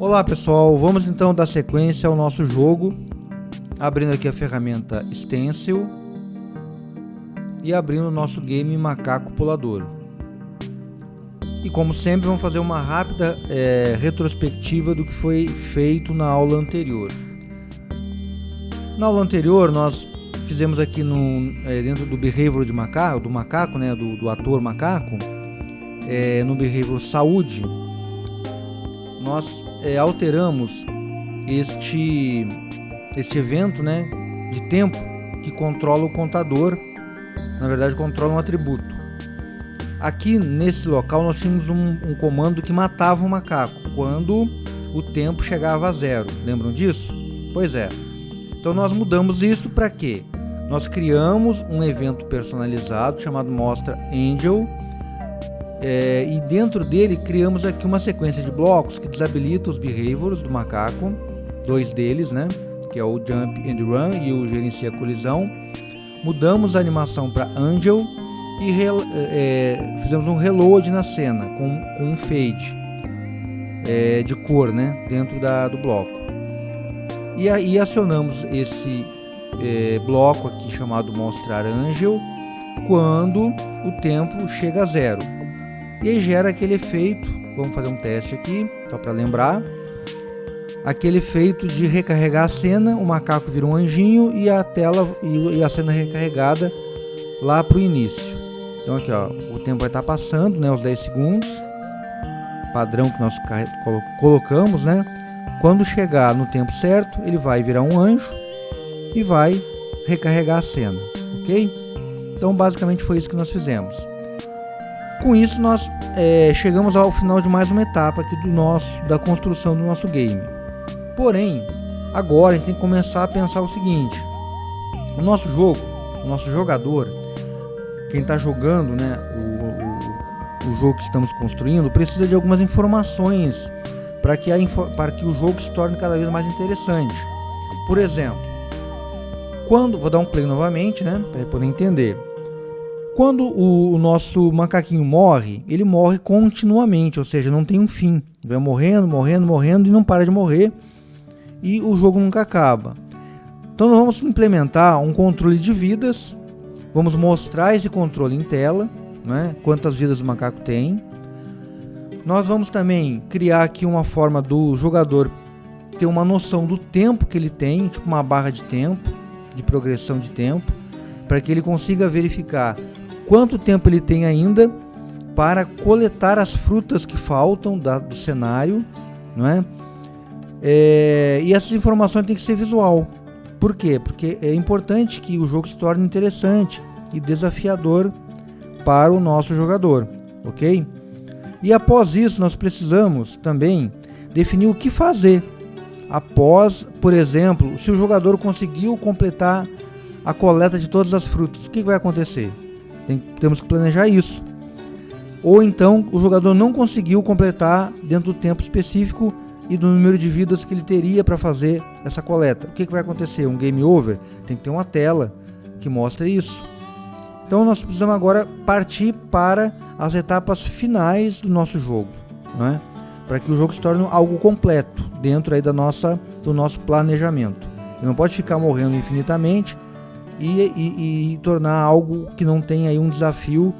Olá pessoal, vamos então dar sequência ao nosso jogo, abrindo aqui a ferramenta Stencil e abrindo o nosso game Macaco Pulador. E como sempre vamos fazer uma rápida retrospectiva do que foi feito na aula anterior. Na aula anterior nós fizemos aqui dentro do behavior do macaco, né, do ator macaco, no behavior saúde, nós alteramos este evento, né, de tempo que controla o contador, na verdade controla um atributo. Aqui nesse local nós tínhamos um comando que matava o macaco quando o tempo chegava a zero. Lembram disso? Pois é. Então nós mudamos isso para quê? Nós criamos um evento personalizado chamado Mostra Angel, e dentro dele criamos aqui uma sequência de blocos que desabilita os behaviors do macaco, dois deles, né, que é o Jump and Run e o Gerencia Colisão. Mudamos a animação para Angel e fizemos um reload na cena com um fade de cor, né, dentro do bloco. E aí acionamos esse bloco aqui chamado Mostrar Angel quando o tempo chega a zero. E aí gera aquele efeito, vamos fazer um teste aqui, só para lembrar, aquele efeito de recarregar a cena, o macaco vira um anjinho e a tela e a cena recarregada lá para o início. Então aqui ó, o tempo vai estar passando, né, os 10 segundos, padrão que nós colocamos, né? Quando chegar no tempo certo, ele vai virar um anjo e vai recarregar a cena, ok? Então basicamente foi isso que nós fizemos. Com isso nós chegamos ao final de mais uma etapa aqui da construção do nosso game. Porém, agora a gente tem que começar a pensar o seguinte: o nosso jogo, o nosso jogador, quem está jogando, né, o jogo que estamos construindo, precisa de algumas informações para que o jogo se torne cada vez mais interessante. Por exemplo, vou dar um play novamente, né, para poder entender. Quando o nosso macaquinho morre, ele morre continuamente, ou seja, não tem um fim. Ele vai morrendo, morrendo, morrendo e não para de morrer, e o jogo nunca acaba. Então nós vamos implementar um controle de vidas, vamos mostrar esse controle em tela, né, quantas vidas o macaco tem. Nós vamos também criar aqui uma forma do jogador ter uma noção do tempo que ele tem, tipo uma barra de tempo, de progressão de tempo, para que ele consiga verificar quanto tempo ele tem ainda para coletar as frutas que faltam do cenário, não é? E essas informações têm que ser visual. Por quê? Porque é importante que o jogo se torne interessante e desafiador para o nosso jogador, ok? E após isso nós precisamos também definir o que fazer após, por exemplo, se o jogador conseguiu completar a coleta de todas as frutas, o que vai acontecer? Temos que planejar isso. Ou então o jogador não conseguiu completar dentro do tempo específico e do número de vidas que ele teria para fazer essa coleta. O que vai acontecer? Um game over? Tem que ter uma tela que mostre isso. Então nós precisamos agora partir para as etapas finais do nosso jogo, né? Para que o jogo se torne algo completo dentro aí do nosso planejamento. Ele não pode ficar morrendo infinitamente e tornar algo que não tenha aí um desafio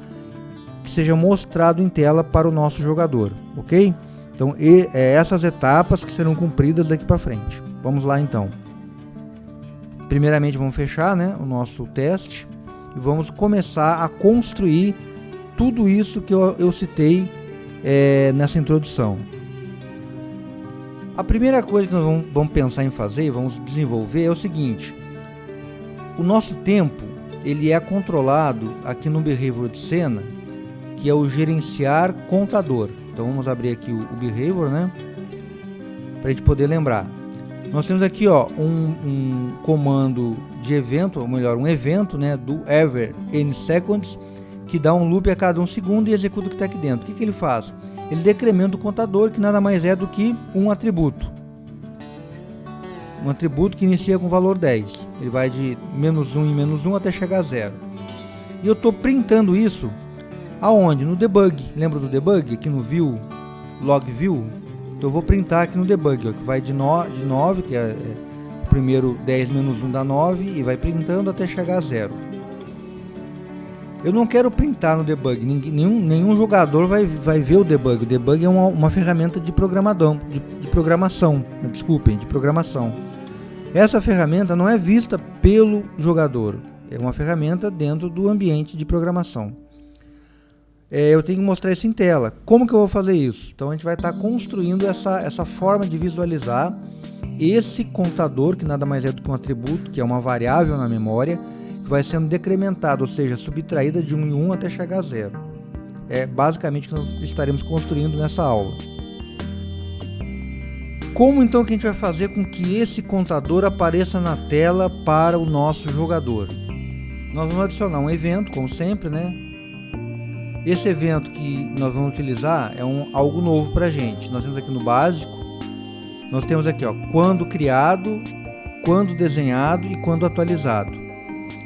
que seja mostrado em tela para o nosso jogador, ok? Então essas etapas que serão cumpridas daqui para frente. Vamos lá então. Primeiramente vamos fechar, né, o nosso teste e vamos começar a construir tudo isso que eu citei nessa introdução. A primeira coisa que nós vamos pensar em fazer, vamos desenvolver é o seguinte: o nosso tempo ele é controlado aqui no behavior de cena, que é o gerenciar contador. Então vamos abrir aqui o behavior, né, para a gente poder lembrar. Nós temos aqui ó, um comando de evento, ou melhor, um evento, né, do ever n seconds, que dá um loop a cada 1 segundo e executa o que está aqui dentro. O que ele faz? Ele decrementa o contador, que nada mais é do que um atributo. Um atributo que inicia com o valor 10. Ele vai de -1 em -1 até chegar a 0. E eu estou printando isso aonde? No debug. Lembra do debug? Aqui no view, log view. Então eu vou printar aqui no debug, ó, que vai de 9, que é o primeiro 10 menos 1 dá 9, e vai printando até chegar a 0. Eu não quero printar no debug, nenhum jogador vai ver o debug. O debug é uma ferramenta de programação. Essa ferramenta não é vista pelo jogador, é uma ferramenta dentro do ambiente de programação. Eu tenho que mostrar isso em tela. Como que eu vou fazer isso? Então a gente vai estar construindo essa forma de visualizar esse contador, que nada mais é do que um atributo, que é uma variável na memória, que vai sendo decrementado, ou seja, subtraída de 1 em 1 até chegar a 0. É basicamente o que nós estaremos construindo nessa aula. Como então que a gente vai fazer com que esse contador apareça na tela para o nosso jogador? Nós vamos adicionar um evento, como sempre, né? Esse evento que nós vamos utilizar é algo novo para a gente. Nós temos aqui no básico, nós temos aqui, ó, quando criado, quando desenhado e quando atualizado.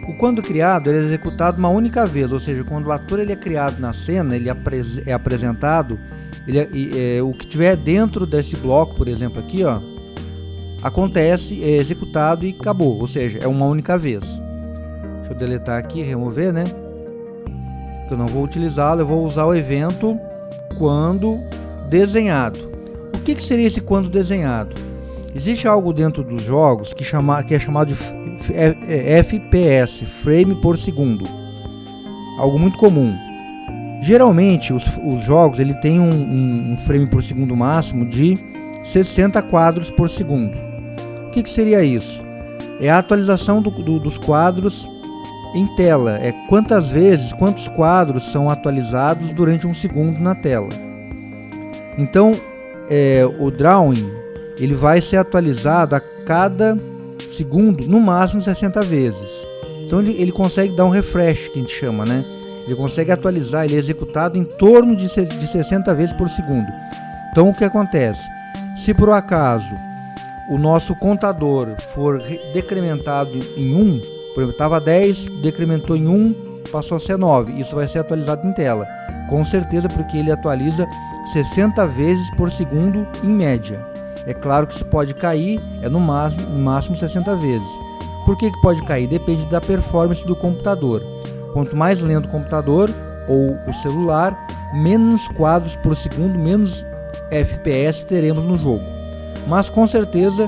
O quando criado ele é executado uma única vez, ou seja, quando o ator ele é criado na cena, ele é apresentado, o que tiver dentro desse bloco, por exemplo, aqui, ó, acontece, é executado e acabou, ou seja, é uma única vez. Deixa eu deletar aqui, remover, né? Eu não vou utilizá-lo, eu vou usar o evento quando desenhado. O que seria esse quando desenhado? Existe algo dentro dos jogos que é chamado de FPS, frame por segundo, algo muito comum. Geralmente os jogos ele tem um frame por segundo máximo de 60 quadros por segundo. O que seria isso? É a atualização dos quadros em tela, é quantos quadros são atualizados durante um segundo na tela. Então o drawing ele vai ser atualizado a cada segundo, no máximo 60 vezes. Então ele consegue dar um refresh, que a gente chama, né? Ele consegue atualizar, ele é executado em torno de 60 vezes por segundo. Então o que acontece? Se por acaso o nosso contador for decrementado em 1, por exemplo, estava 10, decrementou em 1, passou a ser 9, isso vai ser atualizado em tela. Com certeza, porque ele atualiza 60 vezes por segundo em média. É claro que isso pode cair, no máximo 60 vezes. Por que pode cair? Depende da performance do computador. Quanto mais lento o computador ou o celular, menos quadros por segundo, menos FPS teremos no jogo. Mas com certeza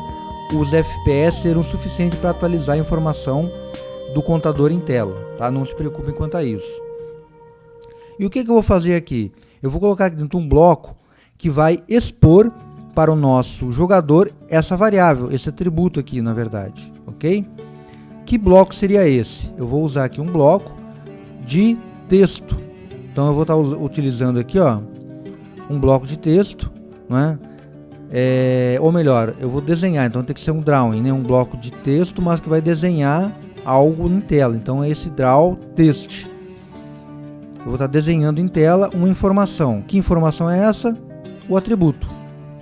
os FPS serão suficientes para atualizar a informação do contador em tela, tá? Não se preocupem quanto a isso. E o que eu vou fazer aqui? Eu vou colocar aqui dentro um bloco que vai expor para o nosso jogador essa variável, esse atributo aqui, na verdade, ok? Que bloco seria esse? Eu vou usar aqui um bloco de texto. Então eu vou estar utilizando aqui, ó, um bloco de texto, não é? Ou melhor, eu vou desenhar, então tem que ser um drawing, né? Um bloco de texto, mas que vai desenhar algo em tela. Então é esse draw text. Eu vou estar desenhando em tela uma informação. Que informação é essa? O atributo.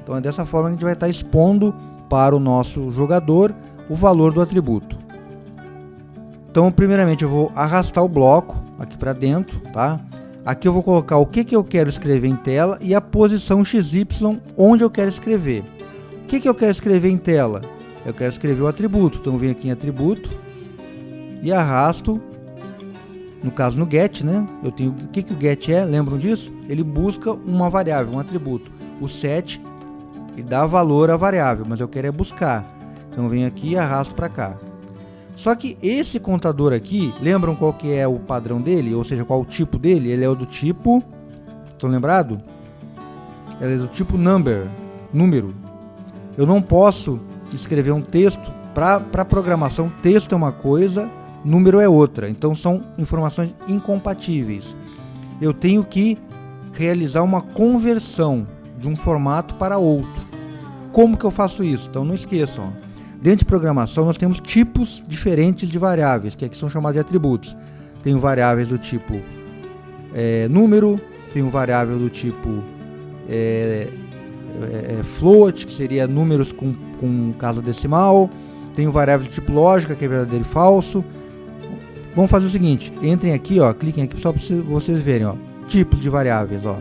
Então é dessa forma que a gente vai estar expondo para o nosso jogador o valor do atributo. Então primeiramente eu vou arrastar o bloco aqui para dentro, tá? Aqui eu vou colocar o que eu quero escrever em tela e a posição XY onde eu quero escrever. O que eu quero escrever em tela? Eu quero escrever o atributo. Então eu venho aqui em atributo e arrasto, no caso no get, né? Eu tenho o que o get é, lembram disso? Ele busca uma variável, um atributo. O set ele dá valor à variável, mas eu quero é buscar. Então eu venho aqui e arrasto para cá. Só que esse contador aqui, lembram qual que é o padrão dele? Ou seja, qual o tipo dele? Ele é o do tipo, estão lembrados? Ele é do tipo número. Eu não posso escrever um texto, para programação, texto é uma coisa, número é outra. Então são informações incompatíveis. Eu tenho que realizar uma conversão de um formato para outro. Como que eu faço isso? Então não esqueçam, ó. Dentro de programação nós temos tipos diferentes de variáveis, que aqui são chamados de atributos. Tem variáveis do tipo número, tem variável do tipo float, que seria números com casa decimal, tem variável do tipo lógica, que é verdadeiro e falso. Vamos fazer o seguinte, entrem aqui, ó, cliquem aqui só para vocês verem, ó, tipos de variáveis, ó.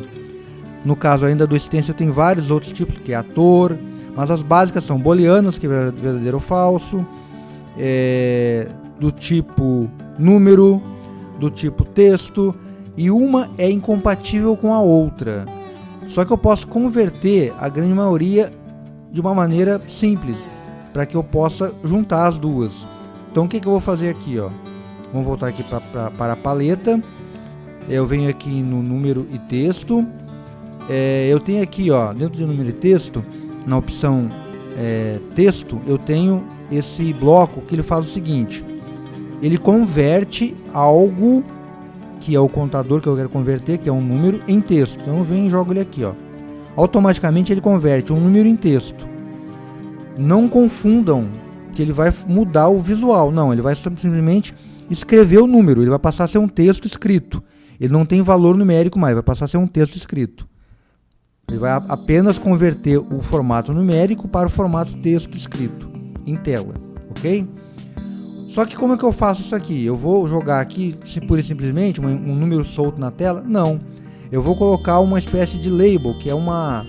No caso ainda do stencil tem vários outros tipos, que é ator, mas as básicas são booleanas, que é verdadeiro ou falso, do tipo número, do tipo texto, e uma é incompatível com a outra. Só que eu posso converter a grande maioria de uma maneira simples, para que eu possa juntar as duas. Então o que eu vou fazer aqui, ó? Vamos voltar aqui para a paleta. Eu venho aqui no número e texto. Eu tenho aqui, ó, dentro de número e texto, na opção texto, eu tenho esse bloco que ele faz o seguinte: ele converte algo que é o contador que eu quero converter, que é um número, em texto. Então eu venho e jogo ele aqui, ó. Automaticamente ele converte um número em texto. Não confundam que ele vai mudar o visual, não, ele vai simplesmente escrever o número, ele vai passar a ser um texto escrito. Ele não tem valor numérico mais, vai passar a ser um texto escrito. Ele vai apenas converter o formato numérico para o formato texto escrito em tela, ok? Só que como é que eu faço isso aqui? Eu vou jogar aqui, pura e simplesmente, um número solto na tela? Não. Eu vou colocar uma espécie de label, que é uma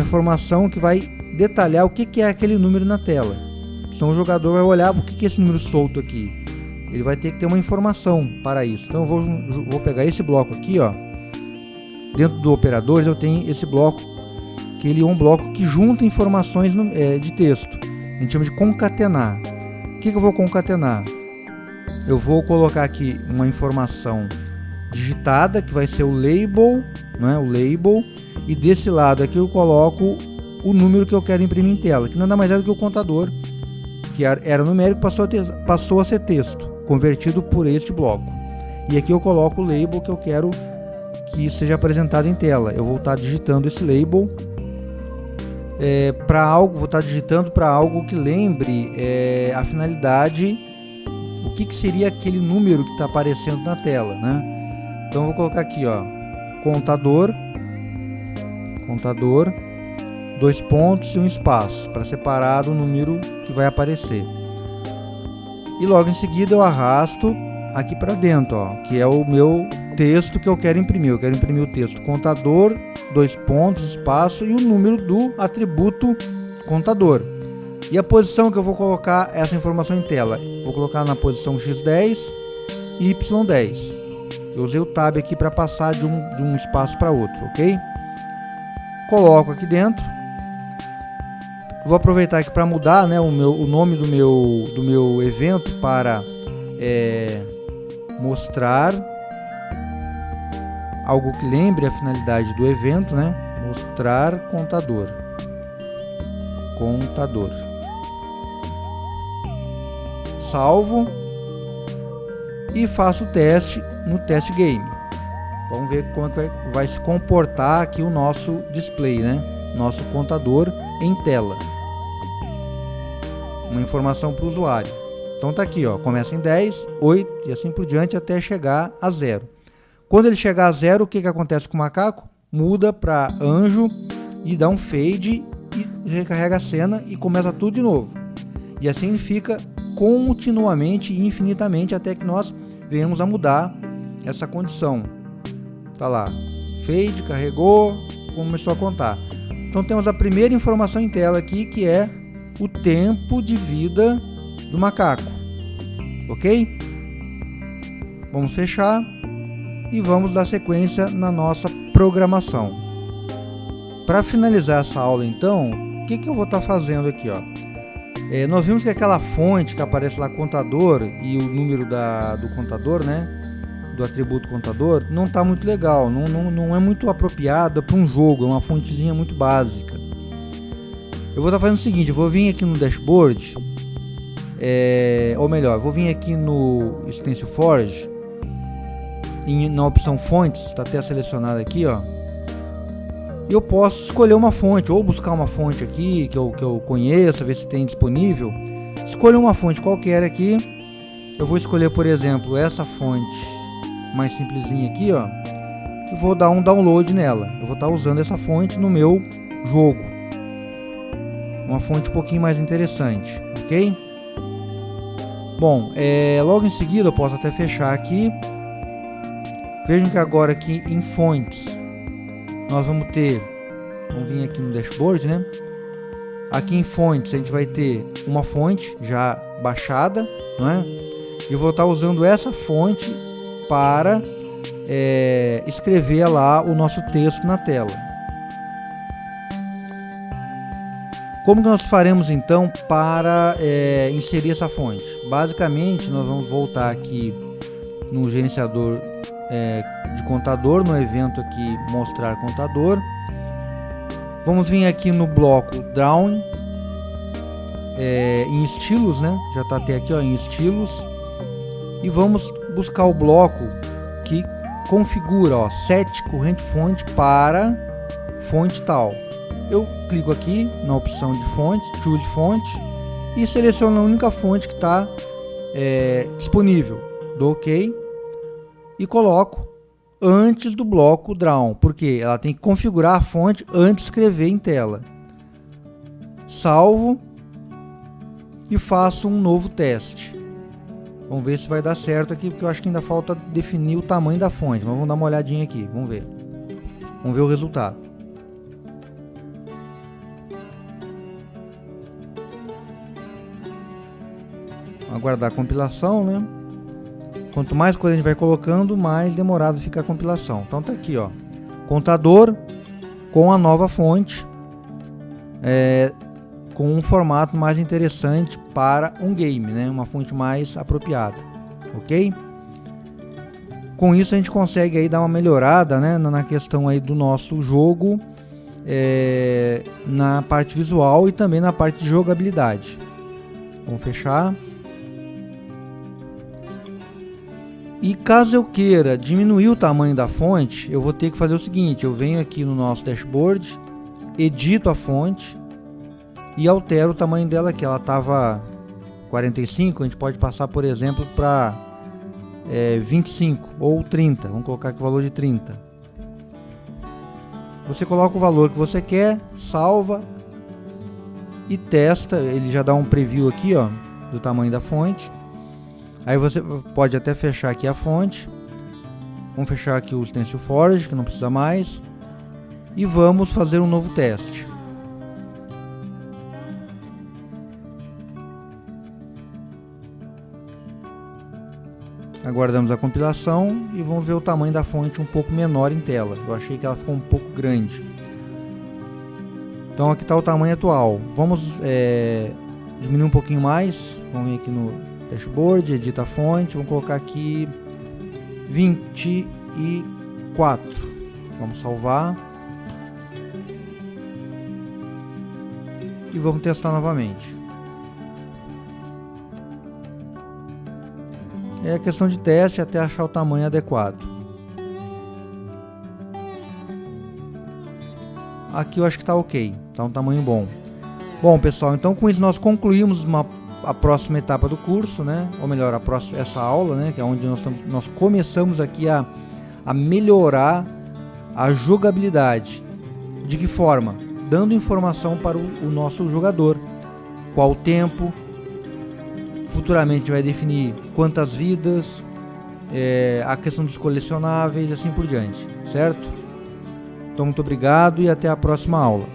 informação que vai detalhar o que é aquele número na tela. Então o jogador vai olhar o que é esse número solto aqui. Ele vai ter que ter uma informação para isso. Então eu vou pegar esse bloco aqui, ó. Dentro do operadores eu tenho esse bloco, que ele é um bloco que junta informações de texto. A gente chama de concatenar. O que eu vou concatenar? Eu vou colocar aqui uma informação digitada, que vai ser o label, né? O label, e desse lado aqui eu coloco o número que eu quero imprimir em tela, que nada mais é do que o contador, que era numérico, passou a ser texto, convertido por este bloco. E aqui eu coloco o label que eu quero que seja apresentado em tela. Eu vou estar digitando esse label para algo, vou estar digitando para algo que lembre a finalidade, o que seria aquele número que está aparecendo na tela, né? Então eu vou colocar aqui, ó, contador, dois pontos e um espaço para separar o número que vai aparecer. E logo em seguida eu arrasto aqui para dentro, ó, que é o meu texto que eu quero imprimir. Eu quero imprimir o texto contador, dois pontos, espaço e o número do atributo contador. E a posição que eu vou colocar essa informação em tela, vou colocar na posição x10 e y10. Eu usei o tab aqui para passar de um espaço para outro, ok? Coloco aqui dentro. Vou aproveitar aqui para mudar, né, o nome do meu evento para mostrar algo que lembre a finalidade do evento, né? Mostrar contador. Salvo e faço o teste no test game. Vamos ver como é que vai se comportar aqui o nosso display, né? Nosso contador em tela. Uma informação para o usuário. Então tá aqui, ó, começa em 10, 8 e assim por diante até chegar a 0. Quando ele chegar a 0, o que acontece com o macaco? Muda para anjo e dá um fade e recarrega a cena e começa tudo de novo. E assim fica continuamente e infinitamente até que nós venhamos a mudar essa condição. Tá lá, fade, carregou, começou a contar. Então temos a primeira informação em tela aqui, que é o tempo de vida do macaco, ok? Vamos fechar e vamos dar sequência na nossa programação. Para finalizar essa aula, então, o que eu vou estar fazendo aqui, ó? Nós vimos que aquela fonte que aparece lá, contador, e o número do contador, né, do atributo contador, não está muito legal, não é muito apropriada para um jogo, é uma fontezinha muito básica. Eu vou estar fazendo o seguinte: eu vou vir aqui no dashboard, ou melhor, vou vir aqui no Stencil Forge, na opção fontes, está até selecionado aqui, ó. Eu posso escolher uma fonte, ou buscar uma fonte aqui que eu conheça, ver se tem disponível. Escolha uma fonte qualquer aqui. Eu vou escolher, por exemplo, essa fonte mais simplesinha aqui, ó. E vou dar um download nela. Eu vou estar usando essa fonte no meu jogo. Uma fonte um pouquinho mais interessante, ok? Bom, logo em seguida eu posso até fechar aqui. Vejam que agora aqui em fontes nós vamos ter, vamos vir aqui no dashboard, né? Aqui em fontes a gente vai ter uma fonte já baixada, não é? E eu vou estar usando essa fonte para escrever lá o nosso texto na tela. Como que nós faremos então para inserir essa fonte? Basicamente nós vamos voltar aqui no gerenciador de contador, no evento aqui mostrar contador. Vamos vir aqui no bloco Drawing, em estilos, né? Já está até aqui, ó, em estilos. E vamos buscar o bloco que configura, ó, set corrente fonte para fonte tal. Eu clico aqui na opção de fonte, choose fonte, e seleciono a única fonte que está disponível. Dou OK e coloco antes do bloco Draw, porque ela tem que configurar a fonte antes de escrever em tela. Salvo e faço um novo teste. Vamos ver se vai dar certo aqui, porque eu acho que ainda falta definir o tamanho da fonte, mas vamos dar uma olhadinha aqui, vamos ver o resultado. Aguardar a compilação, né? Quanto mais coisa a gente vai colocando, mais demorado fica a compilação. Então tá aqui, ó, contador com a nova fonte, com um formato mais interessante para um game, né? Uma fonte mais apropriada, ok? Com isso a gente consegue aí dar uma melhorada, né, na questão aí do nosso jogo, na parte visual e também na parte de jogabilidade. Vamos fechar. E caso eu queira diminuir o tamanho da fonte, eu vou ter que fazer o seguinte: eu venho aqui no nosso dashboard, edito a fonte e altero o tamanho dela aqui. Ela estava 45, a gente pode passar, por exemplo, para 25 ou 30. Vamos colocar aqui o valor de 30. Você coloca o valor que você quer, salva e testa. Ele já dá um preview aqui, ó, do tamanho da fonte. Aí você pode até fechar aqui a fonte. Vamos fechar aqui o Stencil Forge, que não precisa mais. E vamos fazer um novo teste. Aguardamos a compilação e vamos ver o tamanho da fonte um pouco menor em tela. Eu achei que ela ficou um pouco grande. Então aqui está o tamanho atual. Vamos diminuir um pouquinho mais. Vamos vir aqui no dashboard, edita a fonte, vamos colocar aqui 24. Vamos salvar e vamos testar novamente. É questão de teste até achar o tamanho adequado. Aqui eu acho que está ok, está um tamanho bom. Bom, pessoal, então com isso nós concluímos a próxima etapa do curso, né? Ou melhor, essa aula, né? Que é onde nós começamos aqui a melhorar a jogabilidade. De que forma? Dando informação para o nosso jogador. Qual o tempo? Futuramente a gente vai definir quantas vidas, a questão dos colecionáveis e assim por diante, certo? Então muito obrigado e até a próxima aula.